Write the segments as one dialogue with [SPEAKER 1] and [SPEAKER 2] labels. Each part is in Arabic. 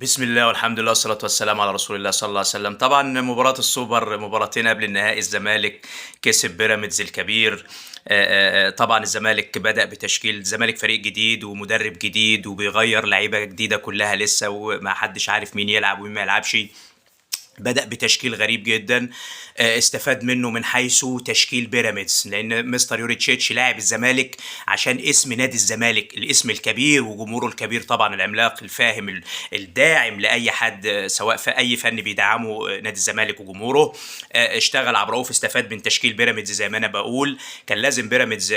[SPEAKER 1] بسم الله والحمد لله والصلاة والسلام على رسول الله صلى الله عليه وسلم. طبعًا مباراة السوبر مباراتين قبل النهائي الزمالك كسب بيراميدز الكبير. طبعًا الزمالك بدأ بتشكيل الزمالك فريق جديد ومدرب جديد وبيغيّر لعيبة جديدة كلّها لسه وما حدش عارف مين يلعب ومين ما يلعبش. بدأ بتشكيل غريب جدًا، استفاد منه من حيث تشكيل بيراميدز، لأن مستر يوري تشيتش لاعب الزمالك عشان اسم نادي الزمالك، الاسم الكبير وجمهوره الكبير طبعًا العملاق الفاهم الداعم لأي حد سواء في أي فن بيدعمه نادي الزمالك وجمهوره. اشتغل عبد الرؤوف استفاد من تشكيل بيراميدز زي ما أنا باقول. كان لازم بيراميدز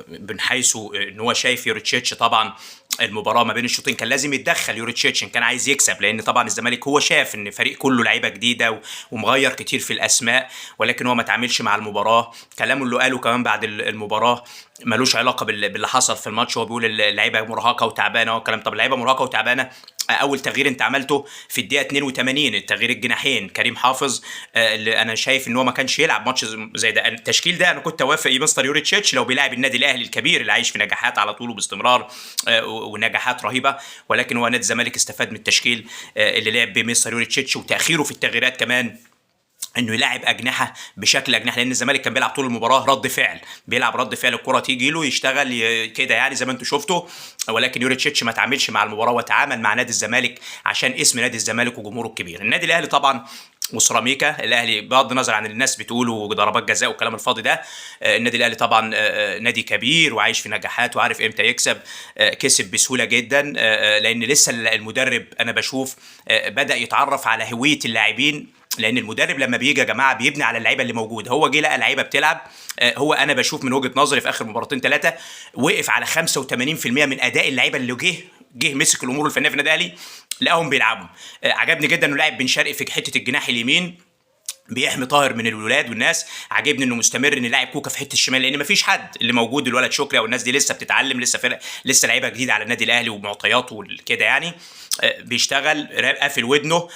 [SPEAKER 1] من حيث إن هو شايف يوري تشيتش طبعًا المباراه ما بين الشوطين كان لازم يتدخل يوري تشيتشن، كان عايز يكسب، لان طبعا الزمالك هو شاف ان فريق كله لعيبه جديده ومغير كتير في الاسماء، ولكن هو ما تعاملش مع المباراه. كلامه اللي قاله كمان بعد المباراه ملوش علاقه باللي حصل في الماتش. هو بيقول اللعيبه مرهقه وتعبانه والكلام. طب اللعيبه مرهقه وتعبانه، اول تغيير انت عملته في الدقيقه 82 التغيير الجناحين كريم حافظ، اللي انا شايف ان هو ما كانش يلعب ماتش زي ده. التشكيل ده انا كنت اوافق مستر يوري تشيتش لو بيلاعب النادي الاهلي الكبير اللي عايش في نجاحات على طول وباستمرار، ونجاحات رهيبه. ولكن هو نادي الزمالك استفاد من التشكيل اللي لعب بيه مستر يوري تشيتش، وتاخيره في التغييرات كمان انه يلاعب اجنحه بشكل اجنحه، لان الزمالك كان بيلعب طول المباراه رد فعل، بيلعب رد فعل، الكره تيجي له يشتغل كده يعني زي ما انتم شفتوا. ولكن يوري تشيتش ما تعاملش مع المباراه وتعامل مع نادي الزمالك عشان اسم نادي الزمالك وجمهوره الكبير. النادي الاهلي طبعا وسيراميكا، الاهلي بغض النظر عن اللي الناس بتقوله ضربات جزاء والكلام الفاضي ده، النادي الاهلي طبعا نادي كبير وعايش في نجاحات وعارف امتى يكسب. كسب بسهوله جدا، لان لسه المدرب انا بشوف بدا يتعرف على هويه اللاعبين، لان المدرب لما بيجي يا جماعه بيبني على اللعيبه اللي موجوده. هو جه لقى لعيبه بتلعب، هو انا بشوف من وجهه نظري في اخر مباراتين ثلاثه وقف على 85% من اداء اللعيبه اللي جه مسك الامور الفنيه في النادي الاهلي لقاهم بيلعبوا. عجبني جدا انه لاعب بن شرقي في حته الجناح اليمين بيحمي طاهر من الولاد والناس. عاجبني انه مستمر ان لاعب كوكا في حته الشمال، لان مفيش حد اللي موجود الولد شكري او الناس دي لسه بتتعلم، لسه فرق، لسه لعيبه جديده على النادي الاهلي ومعطياته وكده يعني. بيشتغل قافل ودنه،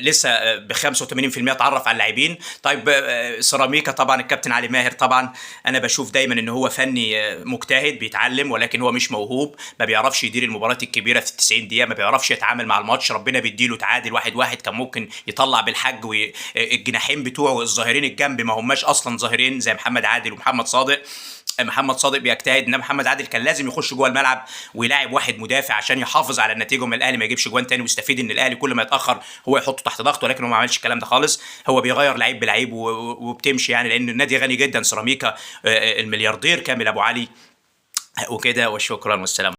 [SPEAKER 1] لسه ب 85% اتعرف على اللاعبين. طيب سيراميكا طبعا الكابتن علي ماهر طبعا انا بشوف دايما ان هو فني مجتهد بيتعلم، ولكن هو مش موهوب، ما بيعرفش يدير المباراه الكبيره في 90 دقيقه، ما بيعرفش يتعامل مع الماتش. ربنا بيديله تعادل 1-1، كان ممكن يطلع بالحج. والجناحين بتوعه الظاهرين الجنب ما هماش اصلا ظاهرين زي محمد عادل ومحمد صادق. محمد صادق بيجتهد، انما محمد عادل كان لازم يخش جوه الملعب ويلاعب واحد مدافع عشان يحافظ على النتيجه ومن الاهلي ما يجيبش جوان تاني، ويستفيد ان الاهلي كل ما يتاخر هو يحطه تحت ضغط. ولكن هو ما عملش الكلام ده خالص، هو بيغير لعيب بلعيب وبتمشي يعني، لان النادي غني جدا سيراميكا، الملياردير كامل ابو علي وكده. وشكرا والسلام.